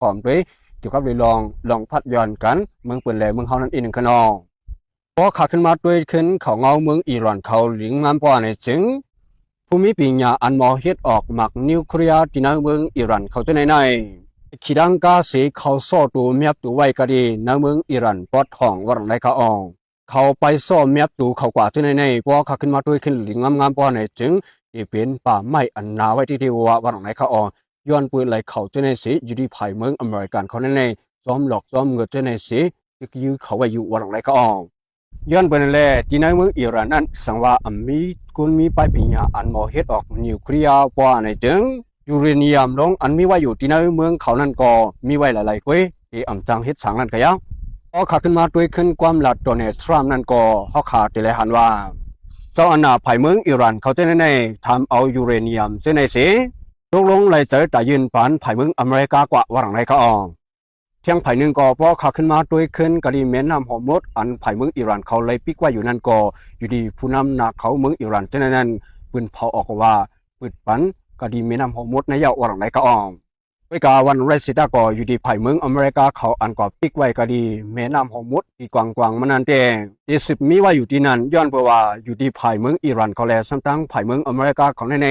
พร้อมด้วยเกี่ยวกับลองพัดย้อนกันเมืองเปิ่นแหล่เมืองเฮานั่นเองขนอพอขาขึ้นมาด้วยขึ้นเขาเงาเมืองอิหร่านเขาหลิงงามกว่าในจึงภูมิปัญญาอันมอเฮ็ดออกหมักนิวเคลียร์ที่ในเมืองอิหร่านเขาจะในขีดังกาเสเขาซ่อตัวเมียบตัวไว้ก็ดีในเมืองอิหร่านปอดห้องวังไรเขาอองเขาไปซ่อเมียบตัวเขากว่าที่ในพอขาขึ้นมาด้วยขึ้นหลิงงามกว่าในจึงเป็นป่าไม้อันนาไว้ที่ว่าวังไรเขาอองย้อนปืนไหลเขาจะในสีอยู่ที่ภายเมืองอเมริกันเขาในซ้อมหลอกซ้อมเงินจะในสียื้อเขาไว้อยู่วังไรเขาอองย้อนไปนั่นแหละที่ในเมืองอิหร่านนั้นสังว่ามีกุลมีไปปัญญาอันมอเฮ็ดออกนิวเคลียร์ว่าในจึงยูเรเนียมลงอันมีไว้อยู่ที่ในเมืองเขานั้นก็มีไว้หลายๆกวยที่อำจังเฮ็ดสังนั้นก็ยังพอขาขึ้นมาด้วยขึ้นความหลัดโดนัลด์ทรัมป์นั้นก็เฮาขาดแต่ละหันว่าเจ้าอนาภายเมืองอิหร่านเขาจะในทำเอายูเรเนียมจะในสิตกลงเลยเจอแต่ยืนปันภายเมืองอเมริกากว่าว่าหลังไรเขาอองเที่ยงภายหนึ่งก็พอขาขึ้นมาด้วยขึ้นก็ดีแม่น้ำหอมดอันภายเมืองอิหร่านเขาเลยปิกไว้อยู่นั่นก็อยู่ดีผู้นำนาเขาเมืองอิหร่านจะนั้นปืนเผาออกว่าปืนปันก็ดีแม่น้ำหอมดในยาวว่าหลังไรเขาอองไปกาวันไรสิตาก็อยู่ดีภายเมืองอเมริกาเขาอันก็ปิกไว้ก็ดีแม่น้ำหอมดที่กว้างๆมันนั่นเองที่สิบมีไว้อยู่ที่นั่นย้อนเพราะว่าอยู่ดีภายเมืองอิหร่านเขาแลซ้ำตั้งภายเมืองอเมริกาเขาใน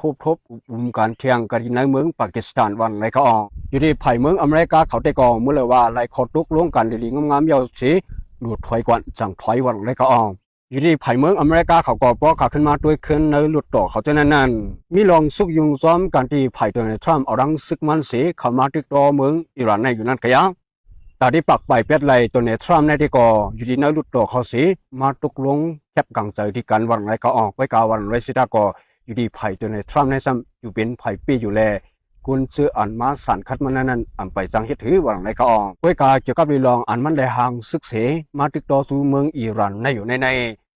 ฮุบทบการเที่ยงกันในเมืองปากีสถานวันไรเขาออกอยู่ที่ภายเมืองอเมริกาเขาได้ก่อเมื่อเลยว่าไรเขาตุกลงกันดีงามๆยาวสีหลุดถอยกว่าจังถอยวันไรเขาออกอยู่ที่ภายเมืองอเมริกาเขาก็ป้อขาขึ้นมาด้วยขึ้นในหลุดต่อเขาจะนั่นมีลองซุกยุงซ้อมกันที่ภายโดนัลด์ทรัมป์เอาดังซึกมันสีเข้ามาติดต่อเมืองอิหร่านในอยู่นั่นก็ยังแต่ที่ปักไปเป็ดไรโดนัลด์ทรัมป์ในที่ก่ออยู่ที่ในหลุดต่อเขาสีมาตกลงแคบกังใจที่กันวันไรเขาออกไปกาวันไรสิตาก็อยู่ดีไผ่ตัวในทรัมป์ในซ้ำอยู่เป็นไผ่ปีอยู่แลกุนซื้ออันมาสารคัดมันนั้นอันไปจังเฮ็ดถือว่าในก็ออกด้วยกาเกี่ยวกับเรื่องอันมันได้ห่างศึกเสมาติดต่อสู่เมืองอิหร่านในอยู่ใน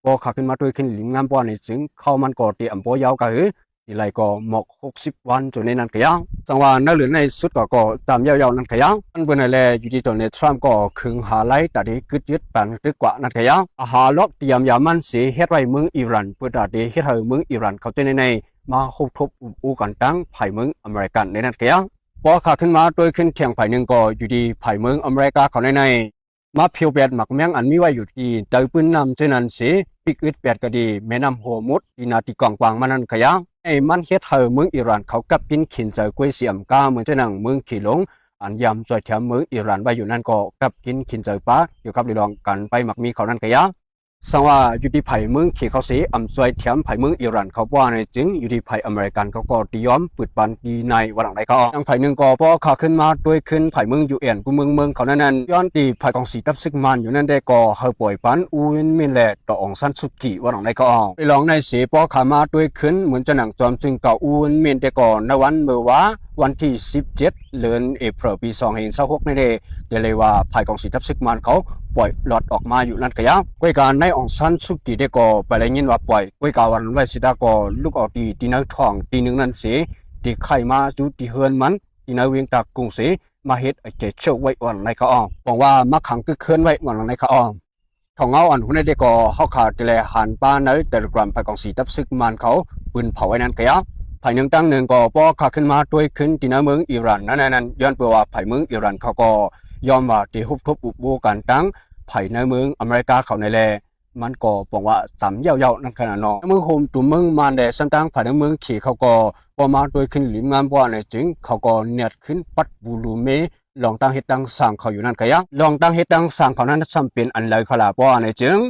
พอขับขึ้นมาด้วยขึ้นหลิงงามป้อนในจึงเข้ามันก่อตีอัมโปยาวก็คือที่ไรก็หมอก60 วันจนในนั้นก็ยังจังว่าในหรือในสุดก็ตามยาวๆนั้นก็ยังมันเป็นอะไรอยู่ที่ตัวในทรัมป์ก็คึงหาไล่แต่ที่กึดยึดแปลงตึกกว่านั้นก็ยังอาหารล็อกเตรียมยามันเสียเฮ็ดไว้เมืองอิหร่านเพื่อแต่ที่เฮ็ดให้เมืองอิหร่านเขาจะในมาฮุบทบอูกันตั้งภายเมืองอเมริกันในนั้นก็ยังพอขาขึ้นมาโดยขึ้นเทียงภายหนึ่งก็อยู่ที่ภายเมืองอเมริกาเขาในมาเพียวแปดหมักแมงอันมีไว้อยู่ที่เตยปืนนำเช่นนั้นสิปิกอึดแปดก็ดีแม่น้ำโฮมุดที่นาทีกว้างๆมันนั่นก็ยังไอ้มันเฮ็ดให้เมืองอิหร่านเขากับกินขินใจกล้วยเสียมก้าเหมือนเช่นนั้นเมืองขี่หลงอันยำจอยแถมเมืองอิหร่านไว้อยู่นั่นก็กับกินขินใจป้าอยู่กับเรื่องกันไปหมักมีเขานั่นก็ยังสังว่าอยู่ที่ไผ่เมืองขี่เขาเสียจอยแถมไผ่เมืองอิหร่านเขาว่าในจึงอยู่ที่ไผ่อเมริกันเขาก็ตีย้อมปืดปันดีในวันหลังไรก็ยังไผ่หนึ่งก็พอขาขึ้นมาด้วยขึ้นไผ่เมืองยูเอ็นกูเมืองเขานั้นย้อนตีไผ่กองสีทับซึกมันอยู่นั่นได้ก็เฮาป่วยปันอูนมินแหละต่อองซันสุกิวันหลังไรก็ไปลองในเสียพอขามาด้วยขึ้นเหมือนจะหนังจอมจึงเก่าอูนมินได้ก่อนในวันเมื่อวาวันที่17เดือนเอพฤลปี2026นี่เดเลยว่าไผ่กองสีทับซึกมันเขาปล่อยหลอดออกมาอยู่นั่นก็ยังกวยการในองซันสุกิได้ก็ไปเลยยินว่าปล่อยกวยการวันไว้สิดาก็ลูกออกตีนักท่องตีหนึ่งนั่นเสียตีไข่มาจุตีเฮือนมันตีนักเวียงตากรุงเสียมาเฮ็ดไอ้เจ็ดเชือกไว้วันในก็บอกว่ามาขังก็เคลื่อนไว้วันในก็ของเงาอันหุ่นได้ก็เขาขาดแต่หันป้าในแต่ละกลุ่มไผ่กองสีทับซึกมันเขาปืนเผาไว้นั่นก็ยังภายหนึ่งตั้งหนึ่งก็พอขาขึ้นมาด้วยขึ้นที่ในเมืองอิหร่านนั้นย้อนเปว่าภายเมืองอิหร่านเขาก็ยอมว่าที่ฮุบทบอุบโบกันตั้งภายในเมืองอเมริกาเขาในแลมันก็บอกว่าต่ำเย่าๆนั่นขนาดนั้นเมืองโฮมตุ่มเมืองมันแต่สันตั้งภายในเมืองขี่เขาก็พอมาด้วยขึ้นหลิมงามว่าในจึงเขาก็เนียดขึ้นปัดบูรูเมลองตั้งเฮ็ดตั้งสร้างเขาอยู่นั่นก็ยังลองตั้งเฮ็ดตั้งสร้างเขานั้นซ้ำเป็นอันเลยขลาว่าในจึง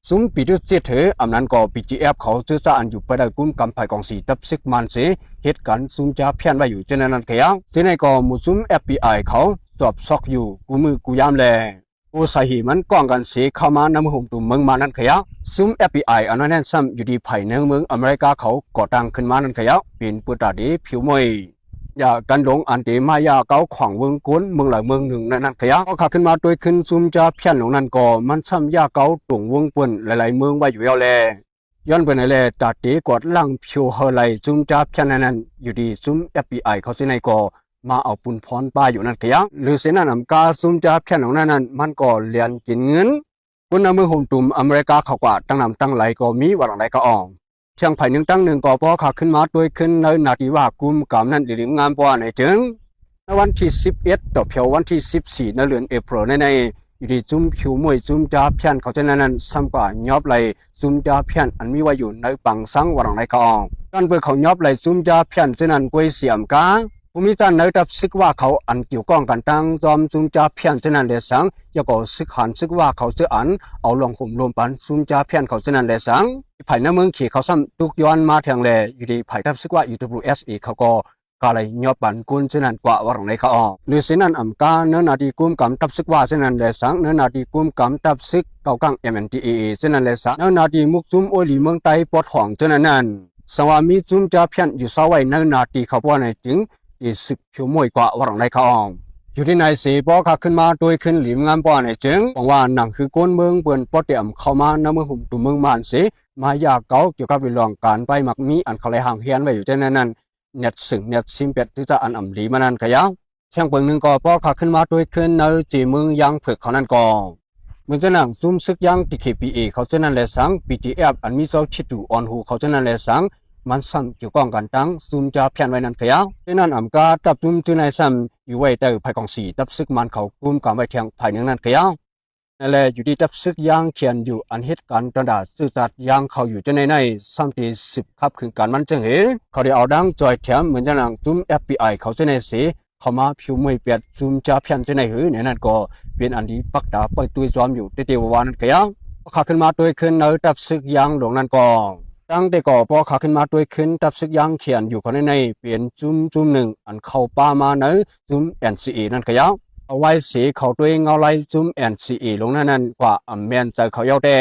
ซุ้มปีดุเจเถออำนั้นก็ PGF เขาเจอจะอันอยู่ไปได้กุมกำไผ่กองสีตับซึกมันเสเหตุการณ์ซุ้มจะเพี้ยนไว้อยู่เจนั้นก็ยังเจในก็มุซุ้ม FBI เขาสอบซอกอยู่กูมือกูยามแลกูสาเหตุมันก้องกันเสเข้ามานำหุ่มตุ่มเมืองมานั่นก็ยังซุ้ม FBI อันนั้นซ้ำอยู่ดีไผ่ในเมืองอเมริกาเขาก่อตั้งขึ้นมานั่นก็ยังเป็นปุตตาดีผิวมวยอย่ากันหลงอันเดมายาเก้าขวางเมืองก้นเมืองหลายเมืองหนึ่งนั่นขยะก็ขาขึ้นมาโดยขึ้นซุ่มจะเพี้ยนหลงนั่นก็มันซ้ำยาเก้าตรงวงปุ่นหลายๆเมืองไว้อยู่แล้วแลย้อนไปไหนแลตัดตีกอดลังเพียวเฮลัยซุ่มจะเพี้ยนนั่นอยู่ดีซุ่ม FBI เขาสิในก็มาเอาปุ่นพรป้าอยู่นั่นขยะหรือเสนาหนำกาซุ่มจะเพี้ยนหลงนั่นมันก็เลียนกินเงินคนในเมืองโฮมตุ่มอเมริกาเขากว่าตั้งนำตั้งไหลก็มีวันไหนก็อ่องเชียงไผ่หนึ่งตั้งหนึ่งก็พอขาขึ้นมาด้วยขึ้นในนาทีว่ากุมกำนั้นหรืองานป้าในจึง ในวันที่11ต่อเพียววันที่14ในเดือนเอพริลในอยู่ที่จุ่มผิวมวยจุ่มจ่าเพียนเขาจะนั้นซ้ำกว่ายอบไหลจุ่มจ่าเพียนอันมีไว้อยู่ในปังสังวรังไรก็การเปิดเขายอบไหลจุ่มจ่าเพียนจะนั้นกวยเสียมกาภูมิตาในดับซึกว่าเขาอันเกี่ยวก้องกันตั้งจอมจุ่มจ่าเพียนจะนั้นเลยสังยาก็ซึกหันซึกว่าเขาจะอันเอาลงหุ่มรวมปันจุ่มจ่าเพียนเขาจะนั้นเลยสังไผ่น้ำเมืองขี่เขาซ้ำตุกย้อนมาเทียงเลยอยู่ที่ไผ่ดับซึกว่า UWSA เขาก็กาเลยยอบปันกุนเช่นนั้นกว่าวรังในเขาออกหรือเช่นนั้นกาเนื้อนาดีกุมกำตับซึกว่าเช่นนั้นเลยสังเนื้อนาดีกุมกำตับซึกเก่ากัง MNDAA เช่นนั้นเลยสังเนื้อนาดีมุกจุมโอลีเมืองไต้ปอดห่องเช่นนั้นสวามีจุมจ่าเพียนอยู่สาวไว้เนื้อนาดีเขาป้อนในจึงที่สึกผิวมวยกว่าวรังในเขาออกอยู่ที่ในสีปอขาขึ้นมาโดยขึ้นหลิมงานป้อนในจึงบอกว่าหนังคือก้นเมืองเปื่อนปอดเตี่ยมเข้ามาในเมืองหุ่มตุเมืองมานสีมายาเก่าเกี่ยวกับเรื่องการไปมักมีอันเขาเลยห่างเฮียนไว้อยู่เช่นนั้นเน็ตสึงเน็ตซิมเป็ดที่จะอันอ่ำลีมานั่นก็ยังเชียงเปิงหนึ่งก็พอขาขึ้นมาด้วยขึ้นในจีเมืองยังเผือกเขานั่นก็เหมือนจะนั่งซุ่มซึกยังที่ KPA เขาจะนั่นแหละสัง BTF อันมีเจ้าชิดูออนหูเขาจะนั่นแหละสังมันซ้ำเกี่ยวก้องกันตั้งซุ่มจะเพี้ยนไว้นั่นก็ยังที่นั่นกาตับซุ่มจุนในซ้ำอยู่ไว้แต่ภายของสีตับซึกมันเขากลุ่มการไว้เทียงภายหนึ่งนั่นก็ยังนั่นแหละอยู่ที่ตับซึกยังเขียนอยู่อันเหตุการณ์ตอนดาสื่อจัดยังเขาอยู่จะในซ้ำที่10ครับคือการมันจึงเห็นเขาได้เอาดังจอยแถมเหมือนจะนั่งจุ่ม FBI เขาจะในเสียเขามาผิวมวยเปียดจุ่มจะเพี้ยนจะในหือเนี่ยนั่นก็เป็นอันที่ปักดาไปตัวจอมอยู่เตียววานั่นก็ยังขาขึ้นมาตัวขึ้นในตับซึกยังหลงนั่นก็ตั้งแต่ก่อพอขาขึ้นมาตัวขึ้นตับซึกยังเขียนอยู่เขาในเป็นจุ่มหนึ่งอันเข้าป้ามาในจุ่ม NCA นั่นก็ยังเอาไว้สีเขาตัวเงาไล่จุ่ม NCA ลงนั่นกว่าอเมนใจเขาเย้าแต่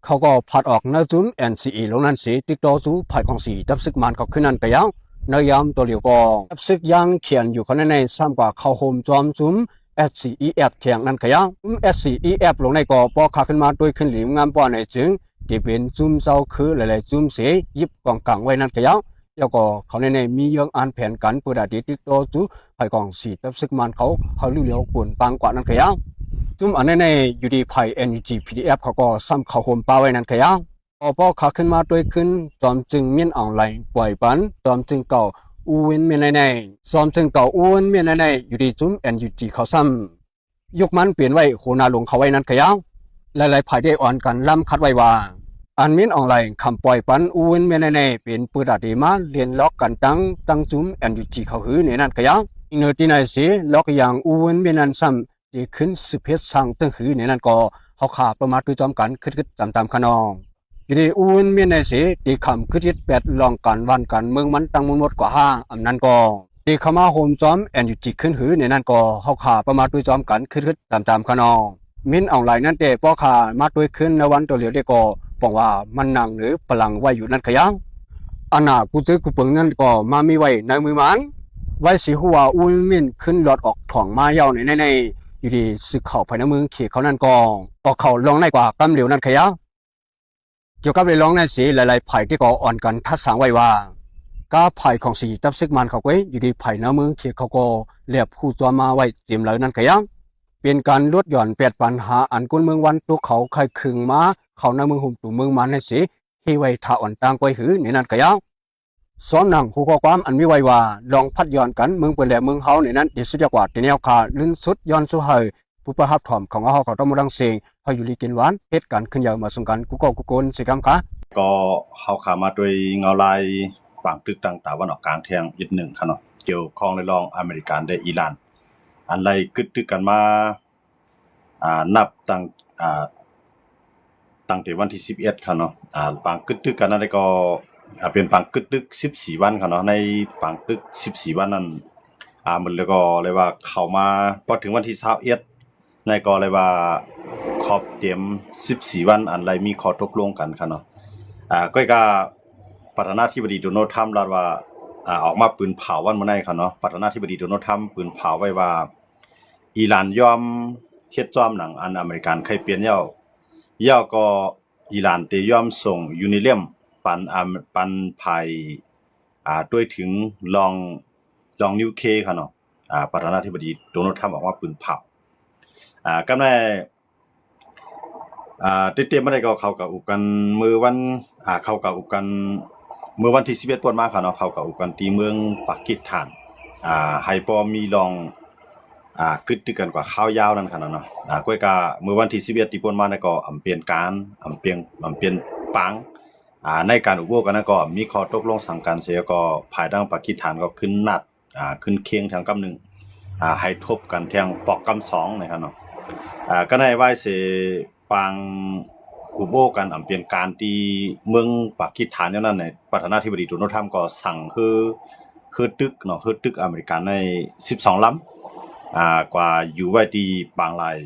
เขาก็ผัดออกในจุ่ม NCA ลงนั่นสีติดต่อสู่ภายของสีตับซึกมันเขาขึ้นนั่นก็ยังในยามตัวเหลียวก็ตับซึกยังเขียนอยู่เขาในซ้ำกว่าเขาโฮมจอมจุ่ม SCEF เทียงนั่นก็ยังจุ่ม SCEF ลงในก่อพอขาขึ้นมาตัวขึ้นหลิมงามป้อนในจึงที่เป็นจุ่มเจ้าคือหลายๆจุ่มเสียยิบกองกลางไว้นั่นก็ยังแล้วก็เขาในมีเรื่องอ่านแผนกันเพื่อได้ติดต่อสู่ภายของสีตับซึกมันเขาเลี้ยวกวนปังกว่านั่นก็ยังจุ่มอันในอยู่ที่ภาย NUG PDF เขาก็ซ้ำเขาโฮมป้าไว้นั่นก็ยังพอขาขึ้นมาด้วยขึ้นจอมจึงเมียนออนไลน์ปล่อยปันจอมจึงเก่าอูเวนเมียนในจอมจึงเก่าอูเวนเมียนในอยู่ที่จุ่ม NUG เขาซ้ำยกมันเปลี่ยนไว้โคนาลงเขาไว้นั่นก็ยังหลายๆภายได้อ่อนกันล้ำคัดไว้ว่าอันเมียนออนไลน์คำปล่อยปันอูเวนเมียนในเป็นปืนดาดีมาเรียนล็อกกันตั้งจุ่ม NUG เขาหือในนั่นก็ยังอินเนอร์ที่ไหนเสียล็อกอย่างอูเวนเมียนนั้นซ้ำที่ขึ้น10สั่งตั้งหือในนั่นก็เขาขาประมาทด้วยจอมกันคิดตามขนองอยู่ที่อูนเมียนในเสียที่คำคิดแปดลองกันวันกันเมืองมันตั้งมุนหมดกว่า5อันนั้นก็ที่เขามาโฮมจอมNUGขึ้นหือในนั่นก็เขาขาประมาทด้วยจอมกันคิดตามขนองมินออนไลน์นั่นแต่พอขามาด้วยขึ้นในวันตัวเหลียวได้ก็บอกว่ามันนั่งหรือพลังไว้อยู่นั่นขยังอันน่ะกูเจอกูเปิงนั่นก็มามีไว้ในมือมันไว้สิหัวอูนมินขึ้นหลอดออกถ่องมาเย้าในอยู่ที่สึกเขาภายในเมืองเขียเขานั่นก็ออกเขาลงในกว่ากำเหลียวนั่นขยังเกี่ยวกับเรื่องร้องในสีหลายๆไผ่ที่ก่ออ่อนกันทัดสังไว้ว่าก้าไผ่ของสีตับซึกมันเขาไว้อยู่ที่ไผ่น้ำมือเขียเขาก็เรียบผู้จอมาไว้เจียมเลยนั่นก็ยังเป็นการลดหย่อน8ปัญหาอันกุนเมืองวันตัวเขาใครคึงมาเขาน้ำมือหุ่มตัวเมืองมันในสีที่ไว้ท่าอ่อนต่างไว้หือในนั่นก็ยังซ้อมหนังผู้ข้อความอันมีไว้ว่าลองพัดย้อนกันเมืองเปิดแหลเมืองเขาในนั้นดีสุดยอดกว่าที่แนวขาลื่นสุดย้อนสู้เฮยผู้ประหับถ่อมของเขาต้องมาดังเสียงเขาอยู่ลีกินหวานเหตุการณ์ขึ้นยาวมาสงกันกุโกนสิกรรมค่ะก็เขาขามาโดยเงาลายปางตึกต่างตะวันออกกลางเทียงอีกหนึ่งค่ะเนาะเกี่ยวข้องในรองอเมริกันได้อิหร่านอันไรกึดตึกกันมานับตั้งแต่วันที่11ค่ะเนาะปางกึดตึกกันนั้นก็เป็นปางกึดตึก14วันค่ะเนาะในปางตึก14วันนั้นมันแล้วก็เลยว่าเข้ามาพอถึงวันที่21ในก็เลยว่าขอบเตรียม14วันอันไรมีข้อตกลงกันค่ะเนาะก็ประธานาธิบดีโดนัลด์ทรัมป์ลาว่าออกมาปืนเผาวันมื้อนี้ค่ะเนาะประธานาธิบดีโดนัลด์ทรัมป์ปืนเผาไว้ว่าอิหร่านยอมเฮ็ดจอมหนังอันอเมริกันใครเปลี่ยนเย้าก็อิหร่านได้ยอมส่งยูเรเนียมปันภัยด้วยถึงลองนิวเคลียร์ค่ะเนาะประธานาธิบดีโดนัลด์ทรัมป์ออกมาปืนเผากำในติดเตรียมมาได้ก็เข้ากับอุกันมือวันเข้ากับอุกันมือวันที่11ปวดมาค่ะเนาะเข้ากับอุกันที่เมืองปากีสถาน ให้พอมีลองกึดตึกกันกว่าข้าวยาวนั่นค่ะเนาะก้อยกะเมื่อวันที่11ที่ผ่านมาเนี่ยก็อำเปลี่ยนการอำเปลี่ยนปังในการอุโบกันนะก็มีข้อตกลงสั่งการเสียก็ภายทางปากีสถานก็ขึ้นนัดขึ้นเคียงทางกำหนึ่งให้ทบกันทางปอกกำสองนะครับเนาะก็ในว่าสิปังอุโบกันอำเปลี่ยนการที่เมืองปากีสถานเนี่ยนั่นเนี่ยประธานาธิบดีโดนัลด์ทรัมป์ก็สั่งคือตึกเนาะคือตึกอเมริกันใน12ลำกว่าอยู่ไว้ที่บางราย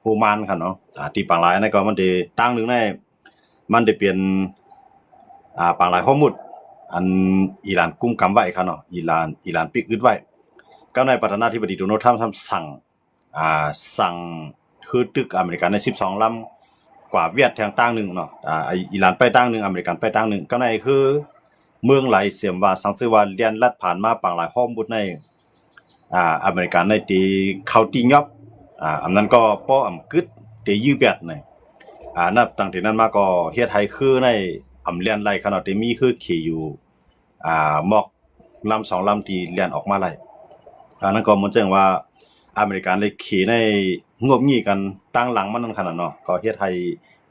โอมานค่ะเนาะที่บางรายนั่นก็มันได้ตั้งหนึงในมันได้เปลี่ยนบางรายฮอร์มุดอันอิหร่านกุมกำไว้ค่ะเนาะอิหร่านปิกอึดไว้ก็ในประธานาธิบดีโดนัลด์ทรัมป์สั่งคือตึกอเมริกันใน12ลำกว่าเวียดทางตั้งหนึงเนาะอิหร่านไปตั้งหนึงอเมริกันไปตั้งหนึงก็ในคือเมืองหลายเสียมว่าสังสือว่าเลียนลัดผ่านมาบางรายฮอร์มุดในอเมริกันในที่เขาตียอบอันนั้นก็ป้ออำกึดที่ยื้อแบดเนี่ยนับตั้งแต่นั้นมาก็เฮ็ดให้คือในอำเลียนไล่ขนาดที่มีคือขี่อยู่หมอกลำ2ลำที่เลียนออกมาไล่นั้นก็มันแจ้งว่าอเมริกันได้ขี่ในงบงี้กันตั้งหลังมันนั่นขนาดเนาะก็เฮ็ดให้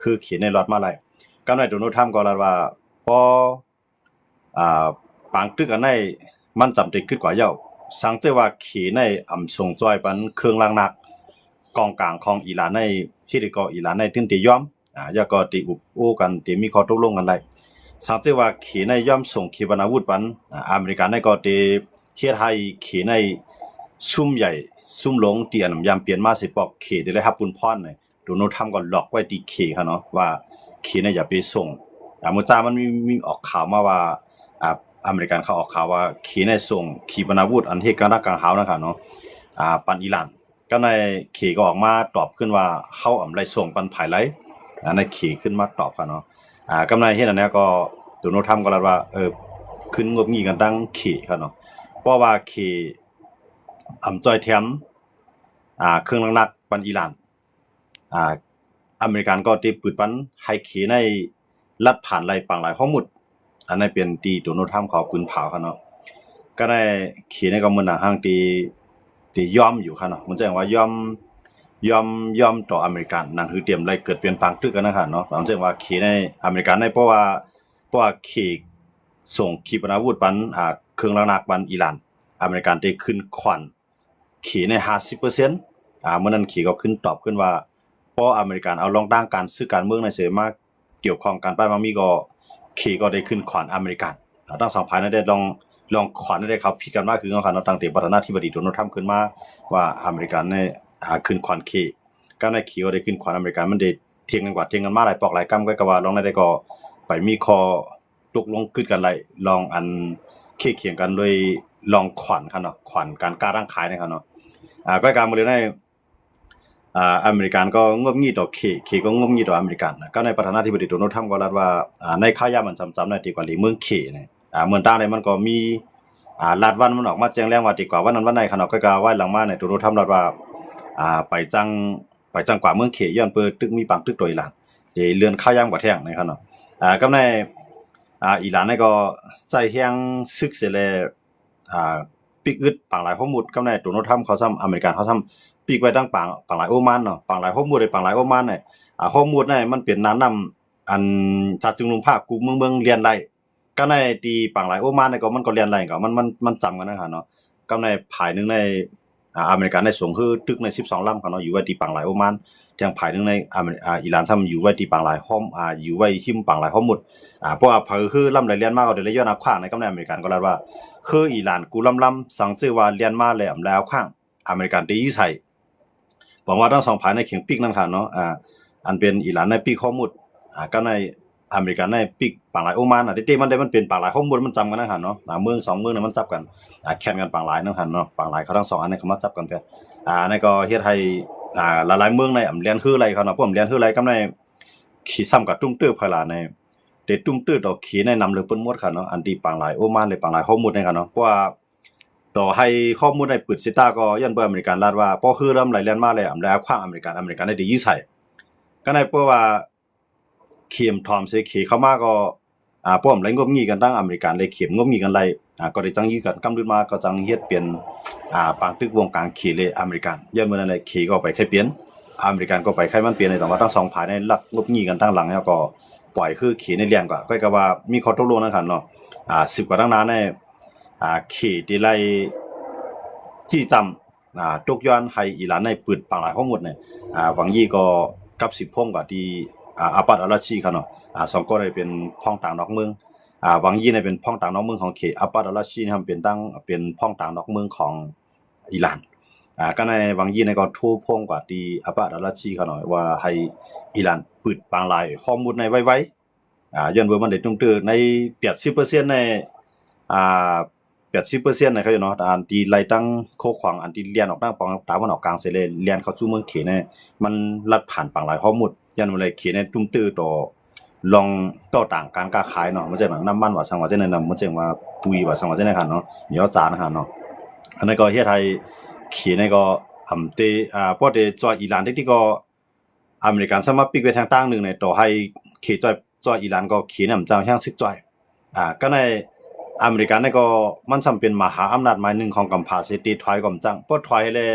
คือขี่ในรถมาไล่ก็ในโดนัลด์ทรัมป์ก็ลาว่าพอปางตึกอันในมันจำเป็นขึ้นกว่าเย้าสังเจว่าขี่ในอำทรงจ้อยปันเครื่องล่างนักกองกลางของอิหร่านในที่ก็อิหร่านในถึงที่ยอมยาก็ติอุบอู้กันที่มีข้อตกลงกันไล่สังเจว่าขี่ในยอมส่งขีปนาวุธปันอเมริกันในก็ที่เฮ็ดให้ขี่ในซุ่มใหญ่ซุ่มหลงเตียนยามเปลี่ยนมาสิปอกขี่ได้เลยครับปุนพรเนี่ยโดนัลด์ทรัมป์ก็ล็อกไว้ที่ขี่ค่ะเนาะว่าขี่ในอย่าไปส่งเมื่อจ้ามันมีออกข่าวมาว่าอเมริกันเขาออกข่าวว่าขี่ในส่งขีปนาวุธอันที่กลางหาวนะครับเนาะปันอิหร่านก็ในขี่ก็ออกมาตอบขึ้นว่าเฮาอำไรส่งปันภายไหลในขี่ขึ้นมาตอบค่ะเนาะกำไรเฮ็ดอันนี้ก็โดนัลด์ทรัมป์ก็ว่าขึ้นงบงี้กันตั้งขี่ค่ะเนาะเพราะว่าขี่อำจอยแถมเครื่องนักปันอิหร่านอเมริกันก็ติปืดปันให้ขี่ในลัดผ่านไหลปังหลายข้อมูลอันนั้นเป็นตีโดนัลด์ทรัมป์เขาปืนเผาค่ะเนาะก็ได้ขี่ในก็มื้อหน้าห้างตียอมอยู่ค่ะเนาะมันแจ้งว่ายอมต่ออเมริกันนั่นคือเตรียมไล่เกิดเปลี่ยนแปลงตึกกันนะคะเนาะมันแจ้งว่าขี่ในอเมริกันในเพราะว่าขี่ส่งขีปนาวุธปันเครื่องนักปันอิหร่านอเมริกันได้ขึ้นขวัญขี่ใน 50% เมื่อนั้นขี่ก็ขึ้นตอบขึ้นว่าเพราะอเมริกันเอาลองตั้งการซื้อการเมืองในเสมาเกี่ยวข้องกันไปบางมีก็ขี่ก็ได้ขึ้นขวัญอเมริกันทั้งสองฝ่ายนั้นได้ลองขวัญได้ครับผิดกันมากคือเขาตั้งแต่ประธานาธิบดีโดนัลด์ทรัมป์ขึ้นมาว่าอเมริกันในขึ้นขวัญขี่ก็ในขี่ก็ได้ขึ้นขวัญอเมริกันมันได้เถียงกันมาหลายปอกหลายกำก็ว่าลองได้ก็ไปมีคอตกลงขึ้นกันหลายลองอันเคียงกันโดยลองขวัญค่ะเนาะขวัญการกล้าร่างขายนะครับเนาะก็การมาเลยในอเมริกันก็งบงี้ต่อเคก็งบงี้ต่ออเมริกันก็ในประธานาธิบดีโดนัลด์ทรัมป์ก็รัดว่าในค่ายามันจำในที่กว่าหลีเมืองเคเนี่ยเมืองต่างในมันก็มีรัดวันมันออกมาแจ้งแรงว่าดีกว่าวันนั้นวันไหนขนาดก็ไว้หลังมาเนี่ยโดนัลด์ทรัมป์รัดว่าไปจังกว่าเมืองเคย้อนเปิดตึกมีปังตึกตัวอิหร่านที่เรือนค่ายามกว่าแท่งนะครับเนาะก็ในอิหร่านนี่ก็ใส่แฮงซึกเสเลปิกอึดปังหลายข้อมูลก็ในโดนัลด์ทรัมป์เขาซ้ำอเมริกันเขาซ้ำปีกไว้ตั้งปังหลายโอมานเนาะปังหลายข้อมูลได้ปังหลายโอมานเนี่ยข้อมูลเนี่ยมันเป็นนำอันจัดจุงลุงภาคกูเมืองเรียนได้ก็ในตีปังหลายโอมานเนี่ยก็มันก็เรียนได้ก็มันจำกันนะครับเนาะก็ในภายนึงในอเมริกันในส่งคือตึกใน12ลำเขาเนาะอยู่ไว้ที่ปังหลายโอมานทางภายนึงในอิหร่านซ้ำอยู่ไว้ที่ปังหลายห้อมอยู่ไว้หิมปังหลายข้อมูลเพราะว่าเผอคือลำได้เรียนมาก็ได้เลยย้อนขวางในก็ในอเมริกันก็แล้วว่าคืออิหร่านกูลำสังชื่อว่าเรียนมาแล้วข้างอเมริกันตีใส่บอกว่าทั้งสองฝ่ายในเขียงปิกนั่นค่ะเนาะอันเป็นอิหร่านในปิกข้อมูลก็ในอเมริกันในปิกปังหลายโอมานที่มันเป็นปังหลายข้อมูลมันจำกันนั่นค่ะเนาะเมือง2เมืองนั้นมันจับกันแข่งกันปังหลายนั่นค่ะเนาะปังหลายเขาทั้ง2อันนี้เขามาจับกันเพิ่นนั่นก็เฮ็ดให้หลายๆเมืองในเรียนคืออะไรเขาเนาะพวกเรียนคืออะไรก็ในขี่ซ้ำกับตุ้มตื้อภายหลังในเด็ดตุ้มตื้อดอกขี่ในนำเลยเปิ้นหมดค่ะเนาะอันที่ปังหลายโอมานเลยปังหลายข้อมูลนี่ค่ะเนาะเพราะว่าต่อให้ข้อมูลในปืดซิต้าก็ยันเปิ้นอเมริกันลาดว่าพอคือลำไหลเรียนมาเลยแล้วขว้างอเมริกันได้ดีใส่ก็ในเพราะว่าเข็มทอมเสขี่เข้ามาก็ ป้อมไรงบงี้กันตั้งอเมริกันเลยเข็มงบงี้กันไลก็ได้จังยี่กันกำดึมาก็จังเฮ็ดเปลี่ยนปางตึกวงการขี่เลยอเมริกันย่ำมื้อนั้นเลยขี่ก็ไปแค่เปลี่ยนอเมริกันก็ไปแค่มันเปลี่ยนในแต่ว่าทั้งสองฝ่ายในลักงบงี้กันตั้งหลังแล้วก็ปล่อยคือขี่ในเรียนก็ว่ามีข้อตกลงนั่นคั่นเนาะ10กว่าตั้งนานในขี่ที่ไล่จี้จำตกย้อนให้อิหร่านในปืดปังหลายข้อมูลเนี่ยหวังยี่ก็กับ10พงกว่าที่อาปัดอัลลาชีเขาเนาะสองก็ได้เป็นพ้องต่างนอกเมืองหวังยี่เนี่ยเป็นพ้องต่างนอกเมืองของเขตอาปัดอัลลาชีนะครับเป็นพ้องต่างนอกเมืองของอิหร่านก็ในหวังยี่ในก็ทูพงกว่าที่อาปัดอัลลาชีเขาเนาะว่าให้อิหร่านปืดปังหลายข้อมูลในไว้ย้อนเบอร์มันได้ตรงตื้อใน80%ใน80%ในเขาอยู่เนาะอันที่ไล่ตั้งโคขวางอันที่เลียนออกตั้งปองตาวันออกกลางเสเลเลียนเข้าสู่เมืองเขเนี่ยมันลัดผ่านปังหลายข้อมูลยันเลยเขเนี่ยตุ้มตื้อต่อลองต่อต่างการค้าขายเนาะมันจะหนังน้ำมันว่าสังว่าจะแนะนำมันจะว่าปุ๋ยว่าสังว่าจะแนะนำเนาะเหนียวจานนะเนาะอันนั้นก็เฮ็ดให้เขเนี่ยก็เตพอได้จอยอิหร่านที่ก็อเมริกันสามารถปิกไว้ทางตั้งนึงในต่อให้เขจอยอิหร่านก็เขเนี่ยมันจะแห้งซึกจ่อยก็ในอเมริกันนี่ก็มันจำเป็นมหาอำนาจหมายหนึ่งของกัมพูชาตีถอยก่อมจังพอถอยเลย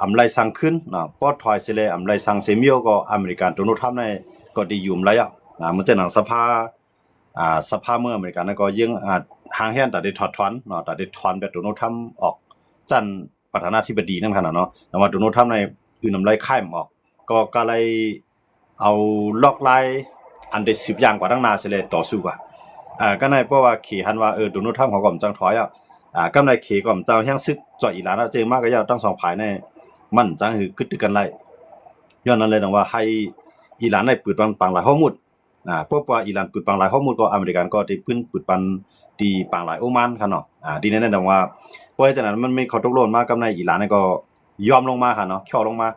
อำไลสังขึ้นนะพอถอยเสเลยอำไลสังเซมิโอก็อเมริกันโดนัลด์ทรัมป์ในก็ได้ยุ่มไรมันจะหนังสภาเมื่ออเมริกันนี่ก็ยังห่างแห่นแต่ได้ถอดถอนเนาะแต่ได้ถอนแบบโดนัลด์ทรัมป์ออกจันประธานาธิบดีนั่นขนาดเนาะแต่ว่าโดนัลด์ทรัมป์ในอื่นอำไลค่ายมันออกก็เลยเอาล็อกไลอันเด10อย่างกว่าตั้งนานเสเลยต่อสู้กว่าก็ในเพราะว่าขี่หันว่าโดนัลด์ทรัมป์เขาก็จังถอยก็ในขี่ก็จังแห่งซึกจ่อยอิหร่านเจอมากก็ยาวทั้งสองฝ่ายในมันจังคือกึดกันไล่ย้อนนั้นเลยนะว่าให้อิหร่านได้ปืดปังหลายข้อมูลเพราะว่าอิหร่านปืดปังหลายข้อมูลก็อเมริกันก็ได้พื้นปืดปันดีปังหลายโอมานคั่นเนาะดีแน่ๆนะว่าเพราะฉะนั้นมันมีข้อตกลงมากับในอิหร่านนี่ก็ยอมลงมาคั่นเนาะย่อลงมา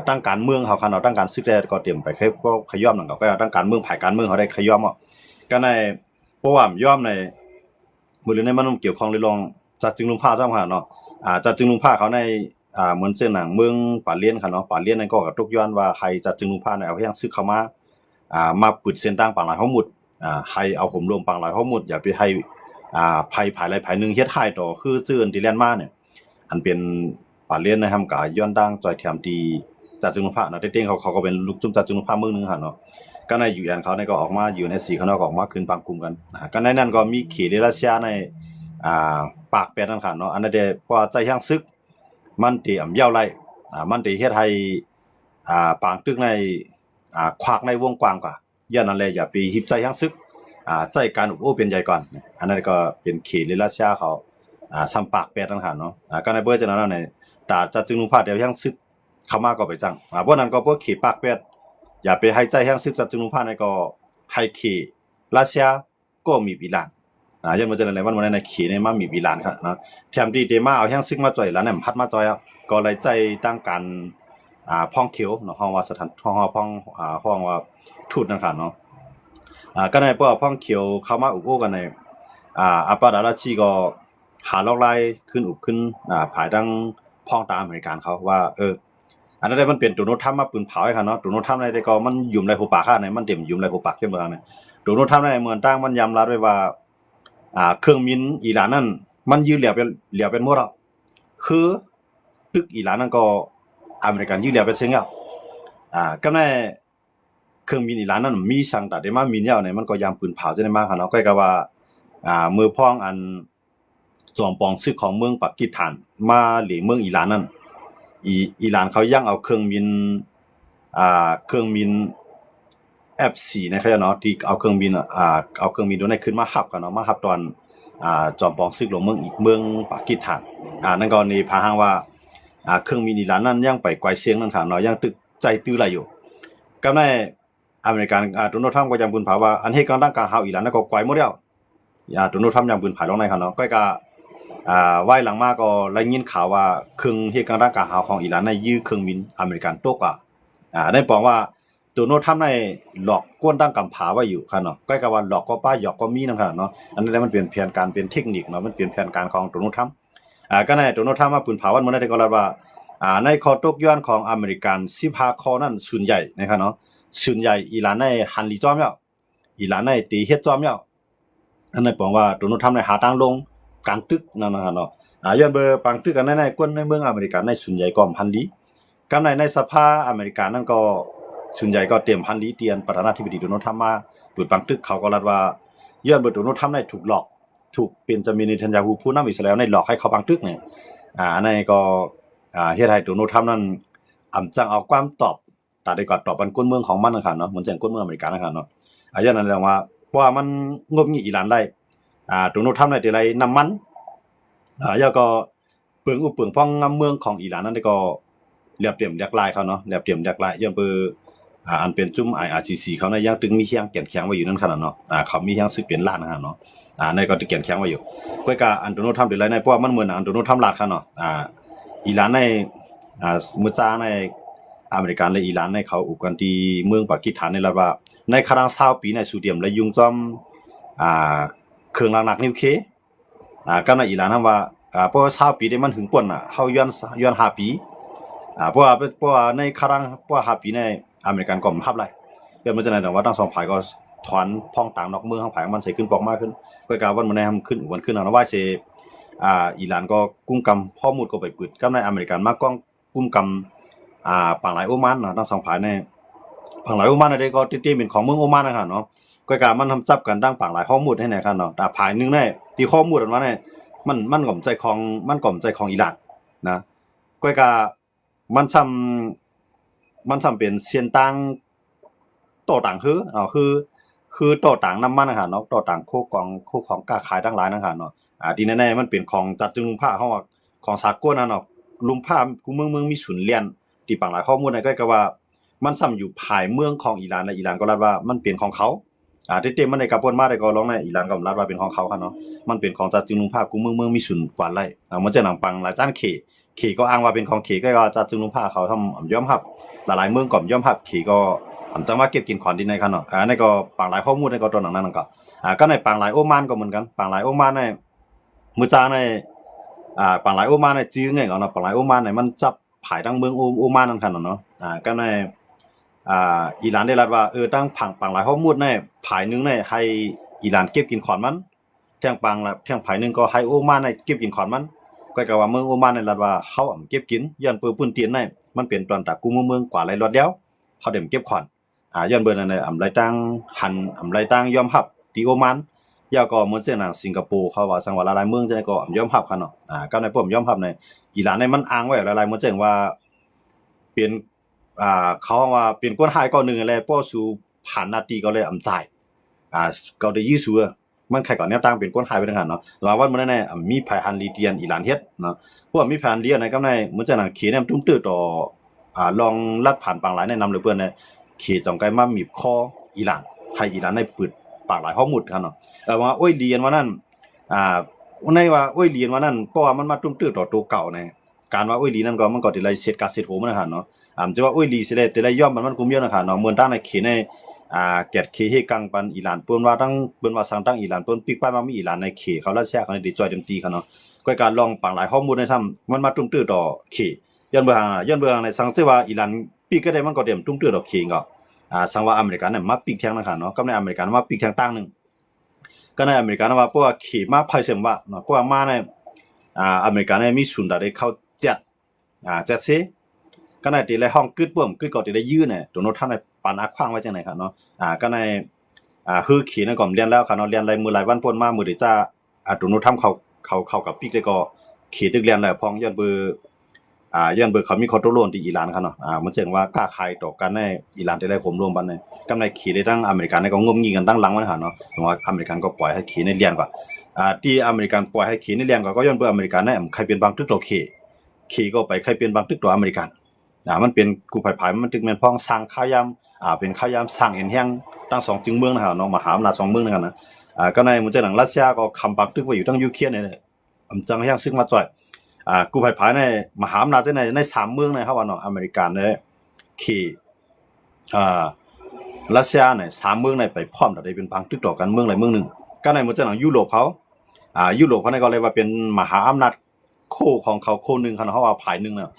ตั้งการเมืองเขาคั่นเนาะตั้งการศึกได้ก็เตรียมไปก็ขย่อมนั่นก็ตั้งการเมืองภายการเมืองเขาได้ขย่อมก็ในเพราะว่าย่อมในมื้อนี้มันเกี่ยวข้องเรื่องจัดจึงลุงผ้าซ้ํคั่นเนาะจัดจึงลุงผ้าเขาในเหมือนเส้นหนังเมืองป่าเลี้ยนคั่นเนาะป่าเลี้ยนนั่นก็ตกย้อนว่าให้จัดจึงลุงผ้าเนี่ยเอายังซึกเข้ามามาปึดเส้นต่างปังหลายเฮาหมดให้เอาห่มรวมปังหลายเฮาหมดอย่าไปให้ภัยภายใดภายหนึงเฮ็ดให้ต่อคือซื่อที่แล่นมาเนี่ยอันเป็นป่าเลี้ยนนะครับก็ย้อนดังจอยแถมที่จัดจึงลุงผ้าเนาะเต้งเขาก็เป็นลูกจุ่มจัดจึงลุงผ้าเมืองนึงคั่นเนาะก็ใน UN เขาเนี่ยก็ออกมาอยู่ในสีเขาเนาะก็ออกมาขึ้นปังกลุ่มกันก็ในนั้นก็มีเขตรัสเซียในปากแปดนั่นคั่นเนาะอันนั้นได้เพราะใจแห่งศึกมันสิยาวไล่มันสิเฮ็ดให้ปางตึกในขวากในวงกว้างกว่าย้อนนั้นแหละอย่าไปหิบใจแห่งศึกใจการอุบเป็นใหญ่ก่อนอันนั้นก็เป็นเขตรัสเซียเขาซ้ำปากแปดนั่นคั่นเนาะก็ในเบิ่จังนั้นในตาจัดจึงลุงพาเดี๋ยวแห่งศึกเข้ามาก็ไปจังเพราะนั้นก็พวกเขตปากแปดอย่าไปให้ใจแห่งศึกจัดจึงลุงพาในก็ให้เขตรัสเซียก็มีอิหร่านยังบ่จังได๋วันในเขตในมามีอิหร่านครับนะแถมที่เดมาเอาแห่งซึกมาจ่อยแล้วเนี่ยพัดมาจ่อยก็เลยใจตั้งการพ้องเขียวเนาะฮ้องว่าสถานฮ้องฮ้องว่าทูตนั่นค่ะเนาะก็ในพวกพ้องเขียวเข้ามาอุปโภคกันในอาปาดาราชีก็หาลอกไล่ขึ้นอุบขึ้นภายดังพ้องตามอเมริกันเขาว่าอันนั้นได้มันเป็นโดนัลด์ทรัมป์มาปืนเผาให้ค่ะเนาะโดนัลด์ทรัมป์ได้ก็มันยุ่มไรหัวปากค่ะในมันเต็มยุ่มไรหัวปากเข้มเมืองเนี่ยโดนัลด์ทรัมป์ในเมืองตั้งมันยอมรับไว้ว่าเครื่องบินอิหร่านนั่นมันยืนเหลียวเป็นหมดคือตึกอิหร่านนั่นก็อเมริกันยืนเหลียวเป็นเชิงแล้วก็ในเครื่องบินอิหร่านนั่นมีสั่งแต่ได้มามีเนี่ยเนี่ยมันก็ยามปืนเผาจะได้มากค่ะเนาะก็ก็ว่ามือพ้องอันจอมปองซึกของเมืองปากีสถานมาเหลียงเมืองอิหร่านนั่นอิหร่านเขายังเอาเครื่องบินF4 นะครับเนาะที่เอาเครื่องบินตัวนั้นขึ้นมาฮับกันเนาะมาฮับตอนจอมปองซึกลงเมืองปากีสถานนั่นก็นี่พาหางว่าเครื่องบินอิหร่านนั้นยังไปไกวเสียงนั่นค่ะเนาะยังตึกใจตื้อไหลอยู่ก็ในอเมริกันโดนัลด์ทรัมป์ก็ยังปืนผาว่าอันเฮ็ดกลางด้านกลางเฮาอิหร่านนั้นก็ไกวหมดแล้วโดนัลด์ทรัมป์ยังปืนผาลงในค่ะเนาะก็ไว้หลังมาก็ได้ยินข่าวว่าเครื่องเฮ็ดกลางด้านกลางเฮาของอิหร่านนั้นยื้อเครื่องบินอเมริกันตกได้ปองว่าตัวโน้ตทำในหลอกก้นตั้งกำผาไว้อยู่ค่ะเนาะก็ว่าหลอกก็ป้าหยอกก็มีนั่นค่ะเนาะอันนั้นมันเป็นแผนการเป็นเทคนิคเนาะมันเป็นแผนการของตัวโน้ตทำก็ในตัวโน้ตทำมาปืนเผาวันมื้อนั้นได้ก็ว่าในข้อตกย้อนของอเมริกัน15ข้อนั้นส่วนใหญ่นะครับเนาะส่วนใหญ่อิหร่านในฮันลีจอมแล้วอิ อีหลานในตีเฮ็ดจอมเนาะอันนั้นบอกว่าโดนัลด์ทรัมป์ในหาทางลงการตึกนั่นนะเนาะย้อนเบอร์ปังตึกกันในคนในเมืองอเมริกาในส่วนใหญ่ก็พันดีกำในสภาอเมริกานั่นก็ส่วนใหญ่ก็เตรียมพันดีเตียนประธานาธิบดีโดนัลด์ทรัมป์มาเปิดปังตึกเขาก็รัดว่าย้อนเบอร์โดนัลด์ทรัมป์ในถูกหลอกถูกเบนจามินเนทันยาฮูผู้นำอิสราเอลในหลอกให้เขาปังตึกเนี่ยอันนั้นก็เฮ็ดให้โดนัลด์ทรัมป์นั้นจังเอาความตอบแต่ได้ก็ตอบเป็นก้นเมืองของมันนะครับเนาะเหมือนจังก้นเมืองอเมริกานะครับเนาะย้อนนั้นแหละว่าเพราะว่ามันงบงี้อิหร่านได้โดนัลด์ทรัมป์ได้แต่ไรน้ำมันแล้วก็เปลืองเปลืองพ่องงำเมืองของอิหร่านนั้นก็เรียบเตรียมยักลายเขาเนาะเรียบเตรียมยักลายย้อนเปืออันเป็นจุ่ม IRGC เขาในยังตึงมีเฮียงแก่นแข็งไว้อยู่นั่นขนาดเนาะเขามีเฮียงซึกเป็นล้านนะครับเนาะในก็ตึกแก่นแข็งไว้อยู่ก็กะอันโดนัลด์ทรัมป์ได้ไรในเพราะว่ามันเหมือนอันโดนัลด์ทรัมป์ลาดเขาเนาะอิหร่านในมื้อจ้าในอเมริกันและอิหร่านในเขาอุกกันที่เมืองปากีสถานในรัฐว่าในครั้ง20ปีในสูเดียมและยุงจอมเครื่องหนักนิวเคลียร์กำในอิหร่านทำว่าเพราะว่า20ปีได้มันถึงป่นเฮาย้อน5ปีเพราะว่าในครั้งเพราะว่า5ปีในอเมริกันก็บ่ทับไรเดี๋ยวมันจะได้ว่าทั้งสองฝ่ายก็ถอนพ้องต่างนอกเมืองทั้งฝ่ายมันใส่ขึ้นปอกมากขึ้นก็กะวันมันได้ทำขึ้นวันขึ้นนะว่าสิอิหร่านก็กุมกำข้อมูลก็ไปปิดกำในอเมริกันมากกล้องกุมกำปังหลายโอมานนะทั้งสองฝ่ายในปังหลายโอมานได้ก็ติเป็นของเมืองโอมานนะครับเนาะก็กะมันทำจับกันดังปังหลายข้อมูลให้ไหนครับเนาะแต่ฝ่ายนึงได้ที่ข้อมูลอันว่าเนี่ยมันก่อมใจของอิหร่านนะก็กะมันทำเป็นเสียนตังต่อต่างคือต่อต่างน้ำมันนะครับเนาะต่อต่างคู่ของกล้าขายทั้งหลายนะครับเนาะที่แน่ๆมันเป็นของจัดจึงลุงผ้าเฮาว่าของสากลนะเนาะลุงผ้ากูเมืองมีศูนย์เรียนที่ปังหลายข้อมูลก็ก็ว่ามันซ้ำอยู่ภายเมืองของอิหร่านและอิหร่านก็รัฐว่ามันเป็นของเขาเต็มมันในกระบวนมาได้ก็ร้องในอิหร่านก็รัฐว่าเป็นของเขาครับเนาะมันเป็นของจัดจึงลุงผ้ากูเมืองมีศูนย์กว่าไร่เหมือนจะหนังปังหลายจ้านเขก็อ้างว่าเป็นของเขก็จัดจึงลุงผ้าเขาทำยอมรับหลายๆเมืองก็ยอมรับเขก็จังว่าเก็บกินขอนดินในครับเนาะในก็ปังหลายข้อมูลในก็ตัวหนังนั้นก็ในปังหลายโอมานก็เหมือนกันปังหลายโอมานในมื้อจ้าในปังหลายโอมานในจื้อไงก็เนาะปังหลายโอมานในมันจับภายทั้งเมืองโอมานนั่นคั่นเนาะก็ในอิหร่านได้รัฐว่าตั้งปังหลายข้อมูลในภายนึงในให้อิหร่านเก็บกินขอนมันแท่งปังละแท่งภายนึงก็ให้โอมานในเก็บกินขอนมันก็ว่าเมืองโอมานในรัฐว่าเฮาเก็บกินย้อนเปิ้นเตียนในมันเป็นปลันตะกูเมืองกว่าหลายรอดแล้วเฮาได้เก็บขอนย้อนเบิ่นนั่นไรตั้งหันไรตั้งยอมรับที่โอมานยาก็เหมือนเช่นสิงคโปร์เขาว่าสังว่าหลายๆเมืองจังได๋ก็ยอมรับคั่นเนาะก็ในผมยอมรับในอิหร่านในมันอ้างไว้หลายๆเหมือนเช่นว่าเป็นเขาว่าเป็นคนหายก็นึงแหละป้อสู่ผ่านนาทีก็เลยจ่ายก็ได้ยี่สัวมันใครก่อนแนวตั้งเป็นคนหายไปทางนั้นเนาะแต่ว่ามันแน่มีภายฮันลีเตียนอิหร่านเฮ็ดเนาะพวกมีภายฮันลีในกำในเหมือนจะนั่งเขียนตุ้มตื้อต่อลองลัดผ่านปางหลายแนะนำเลยเพิ่นเขียจองไกมามีบคออิหร่านให้อิหร่านได้ปิดปากหลายข้อมูลครับเนาะว่าโอ้ยเรียนว่านั้นในว่าโอ้ยเรียนว่านั้นเพราะว่ามันมาตุ้มตื้อต่อตัวเก่าในการว่าโอ้ยลีนั่นก็มันก็ได้ไล่เสร็จกาเสร็จโหมันนะครับเนาะจะว่าโอ้ยลีสิได้แต่ละย่อมมันกุมเยอะนะครับเนาะเหมือนตั้งในเขียนในแกดเคเฮกังปันอิหร่านเปิ้นว่าตั้งเปิ้นว่าสังตั้งอิหร่านเปิ้นปิกป้ายมามีอิหร่านในเขเขารัสเซียเขาได้จอยเต็มตีครับเนาะก็การลองปังหลายข้อมูลในซ้ำมันมาตุ้มตื้อต่อเขย้อนเบิ่งในสังเจว่าอิหร่านปีก็ได้มันก็เต็มตุ้มตื้อต่อเขก็สังว่าอเมริกันน่ะมาปีกแทงนะครับเนาะก็ในอเมริกันมาปีกแทงตั้งนึงก็ในอเมริกันว่าเพราะว่าเขมาไผเสมว่าเนาะก็ว่ามาในอเมริกันมีศูนย์ได้เข้าจัดซิก็ในที่ไรห้องกึดป่วมกึดก็ที่ได้ยื้อเนี่ยตัวโน้ตท่านในปานอาขว้างไว้จังไหนครับเนาะก็ในคือขี่นั่นก็เรียนแล้วครับเนาะเรียนหลายมื้อหลายวันป่นมามื้อที่จะตัวโน้ตทำเข้ากับปีกได้ก็ขี่ตึกเรียนแล้วพองย้อนเบอร์เขามีคอนโทรลที่อิหร่านครับเนาะมันเจ๋งว่ากล้าขายต่อกันในอิหร่านได้ไรผมรวมบันในกำในขี่ได้ทั้งอเมริกันในก็งมงีกันตั้งหลังมันครับเนาะว่าอเมริกันก็ปล่อยให้ขี่ในเรียนกว่าที่อเมริกันปล่อยให้ขี่ในเรียนก็ย้อนเบอร์อเมริกันในใครเป็นบางตึกตัวขี่ก็ไปใครเป็นบางตึกตัวอเมริกันมันเป็นกูภายมันตึกแม่นพ้องสร้างข้าวยามเป็นข้าวยามสร้างเห็นแห้งตั้ง2จึงเมืองนะครับเนาะมหาอำนาจ2เมืองนะครับนะก็ในมันจะหนังรัสเซียก็คำปักตึกไว้อยู่ตั้งยูเครนนี่จังแห้งซึ่งมาจ่อยกูภายในมหาอำนาจใน3เมืองนะครับว่าเนาะอเมริกันเนี่ยขี่รัสเซียเนี่ย3เมืองในไปพร้อมได้เป็นบางตึกต่อกันเมืองใดเมืองนึงก็ในมันจะหนังยุโรปเขายุโรปเขาเนี่ยก็เลยว่าเป็นมหาอำนาจโคของเขาโคนึงเขาว่าภายนึงน่ะ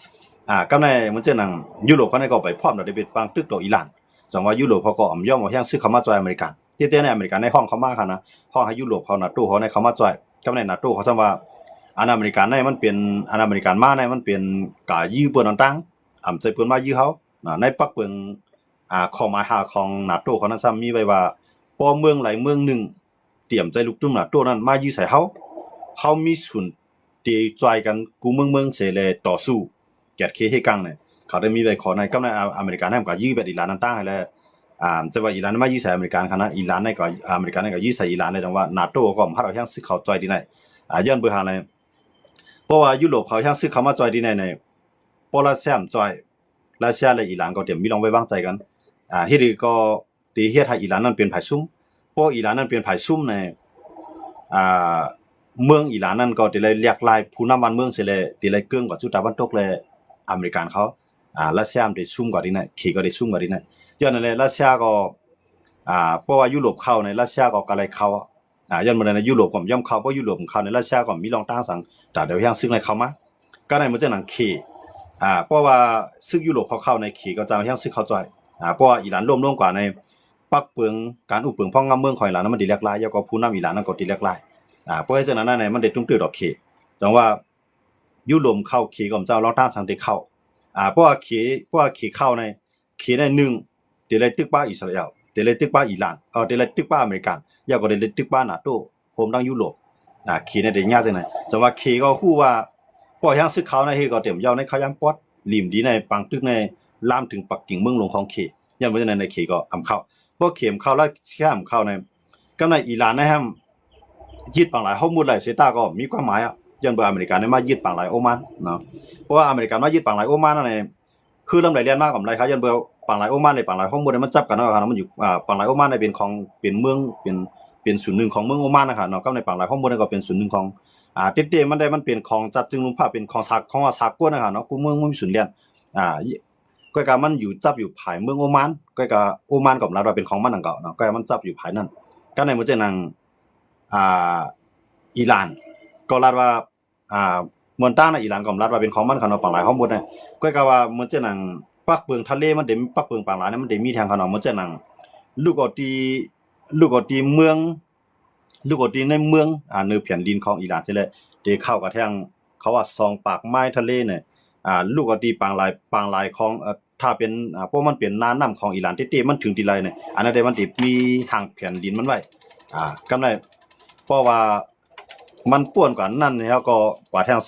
ก็ในมันจะนั่งยุโรปเขาเนี่ยก็ไปพร้อมได้เป็นบางตึกต่ออิหร่านจังว่ายุโรปเขาก็ย่อมว่าแห้งซื้อเข้ามาจอยอเมริกัน เตี้ยๆในอเมริกันในห้องเขามาค่ะนะห้องให้ยุโรปเขานาโต้เขาในเขามาจ่อยกับในนาโต้เขาซ้ำว่าอันอเมริกันในมันเป็นอันอเมริกันมาในมันเป็นกายื้อเปิ้นต่างๆใจเปิ้นมายื้อเขาในปักเปิงข้อหมายหาของนาโต้เขานั้นซ้ำมีไว้ว่าพอเมืองไหลเมืองหนึ่งเตรียมใจลุกตุ้มนาโต้นั้นมายื้อใส่เขามีส่วนตีจ่อยกันกูเมืองเสเลยต่อสู้แกดเคให้กังเนี่ยเขาได้มีไว้ขอในกับในอเมริกันให้มันก็ยื้อแบบอิหร่านต่างๆให้แล้วจะว่าอิหร่านมายื้อใส่อเมริกันค่ะนะอิหร่านในก็อเมริกันในก็ยื้อใส่อิหร่านในจังว่านาโต้ก็มาเราแฮงซึกเขาจ่อยดีไหนย้อนเบิ่งหาในเพราะว่ายุโรปเขาแฮงซึกเขามาจ่อยดีในพอรัสเซียมจ่อยรัสเซียและอิหร่านก็เตรียมมีลองไว้วางใจกันเฮ็ดก็ตีเฮ็ดให้อิหร่านนั้นเป็นไผซุ่มเพราะอิหร่านนั้นเป็นไผซุ่มในเมืองอิหร่านนั้นก็ติเลยเรียกลายผู้นำบ้านเมืองเสเลยติเลยเกื้องกว่าจุดตะวันตกและอเมริกันเขารัสเซียมันได้ซุ่มกว่าดีไหนขี่ก็ได้ซุ่มกว่าดีไหนย้อนนั่นแหละรัสเซียก็เพราะว่ายุโรปเข้าในรัสเซียก็กะไรเข้าย้อนมาในยุโรปก็ย่อมเข้าเพราะยุโรปเข้าในรัสเซียก็มีรองตั้งสังแต่เดี๋ยวยังซึ่งในเข้ามาก็ในมันจะหนังขี่เพราะว่าซึ่งยุโรปเขาเข้าในขี่ก็จะยังซึ่งเข้าใจเพราะว่าอิหร่านร่วมกว่าในปักเปิงการอุปเปิงพ่องงำเมืองของอิหร่านนั้นมันดีเรียกลายแล้วก็ผู้นำอิหร่านนั้นก็ดีเรียกลายเพราะฉะนั้นในมันได้ตุ้งตื้อดอกเขจังว่ายุโรปเข้าเขก็เจ้ารองตั้งสังได้เข้าเพราะว่าเขเข้าในเขใน1ติเลยตึกป้าอิสราเอลติเลยตึกป้าอิหร่านติเลยตึกป้าอเมริกันยาก็ได้เลยตึกป้านาโต้โฮมดังยุโรปเขในได้ยากจังได๋จังว่าเขก็ฮู้ว่าพอยังซึกเขาในเฮก็เต็มยาวในเขายังปอดริมดีในปังตึกในลามถึงปักกิ่งเมืองหลวงของเขยันบ่จังได๋ในเขก็อำเข้าพวกเข็มเข้าแล้วแค่อำเข้าในกับในอิหร่านนะครับยึดปังหลายข้อมูลหลายเซตาก็มีความหมายยันบ่อเมริกันได้มายึดปังหลายโอมานเนาะเพราะว่าอเมริกันมายึดปังหลายโอมานนั่นแหละคือลำไหลเรียนมากกับไรครับยันบ่ปังหลายโอมานในปังหลายข้อมูลมันจับกันเนาะครับมันอยู่ปังหลายโอมานในเป็นของเป็นเมืองเป็นส่วนหนึ่งของเมืองโอมานนะครับเนาะกับในปังหลายข้อมูลก็เป็นส่วนหนึ่งของเต้ๆมันได้มันเป็นของจัดจึงลุงภาพเป็นของสากลนะครับเนาะกูเมืองมันมีส่วนเรียนก็กะมันอยู่จับอยู่ภายเมืองโอมานก็กะโอมานก็รัฐว่าเป็นของมันนั่นก็เนาะก็มันจับอยู่ภายนั้นก็ในมื้อจังนั้นอิหร่านก็รัฐว่ามวนต้าในอิหร่านก็รัฐว่าเป็นของมันเขาเนาะปังหลายข้อมูลเนี่ยก็กะว่ามื้อจังนั้นปักเปิงทะเลมันได้ปักเปิงปังหลายเนี่ยมันได้มีทางเขาเนาะมื้อจังนั้นลูกอตีเมืองลูกอตีในเมืองเนื้อแผ่นดินของอิหร่านใช่เลยได้เข้ากับทางเขาว่าซองปากไม้ทะเลเนี่ยลูกอตีปางลายของถ้าเป็นเพราะมันเป็นน้ำของอิหร่านเต้ๆมันถึงที่ไรเนี่ยอันนั้นได้มันติมีห่างแผ่นดินมันไว้กำไรเพราะว่ามันป่วนกว่านั้นแล้วก็กว่าทาง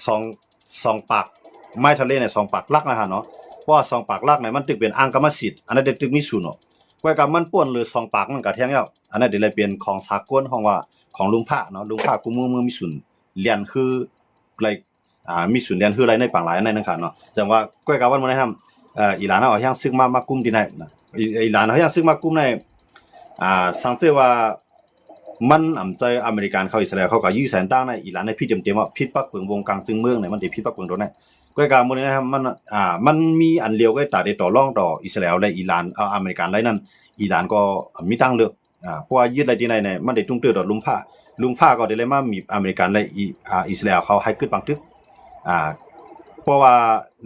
ซองปากไม้ทะเลเนี่ยซองปากลักนะฮะเนาะเพราะว่าซองปากลักเนี่ยมันตึกเป็นอ่างกรรมสิทธิ์อันนั้นได้ตึกมีศูนย์เนาะกว่ากับมันป่วนหรือซองปากมันก็แท้งแล้วอันนั้นได้เลยเป็นของสากลของว่าของลุงพระเนาะลุงพระกูมือมีศูนย์เรียนคือไรมีศูนย์เรียนคืออะไรในปังหลายในนั่นค่ะเนาะจังว่าก้อยกาวันมื้อนี้ทำอิหร่านเอายังซึกมากุมที่ไหนอิหร่านเอายังซึกมากุมในสังเกตว่ามันใจอเมริกันเขาอิสราเอลเขาก็ยื้อแสนตั้งในอิหร่านในพี่เต็มๆว่าพิษปักเปิงวงกลางจึงเมืองเนี่ยมันได้พิษปักเปิงตรงนั้นก้อยกามื้อนี้นะครับมันมีอันเดียวก็ตาได้ต่อรองต่ออิสราเอลและอิหร่านอเมริกันไรนั้นอิหร่านก็มีทางเลือกเพราะว่ายึดอะไรที่ไหนเนี่ยมันได้ตุ้งเตื้อดอกลุงฟ้าก็ได้เลยมามีอเมริกันและอิสราเอลเขาให้ขึ้นปังตึกเพราะว่า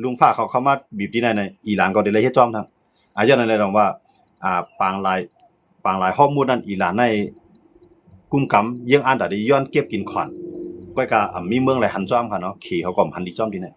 ลุงฟ้าเขามาบีบที่ไหนในอิหร่านก็ได้เลยเฮ็ดจอมทั้งย้อนนั่นเลยลองว่าปางลายข้อมูลนั้นอิหร่านในกุมกำยังอ่านได้ย้อนเก็บกินขวัญก็มีเมืองหลายหันจอมค่ะเนาะขี่เขาก็หันดีจอมที่ไหน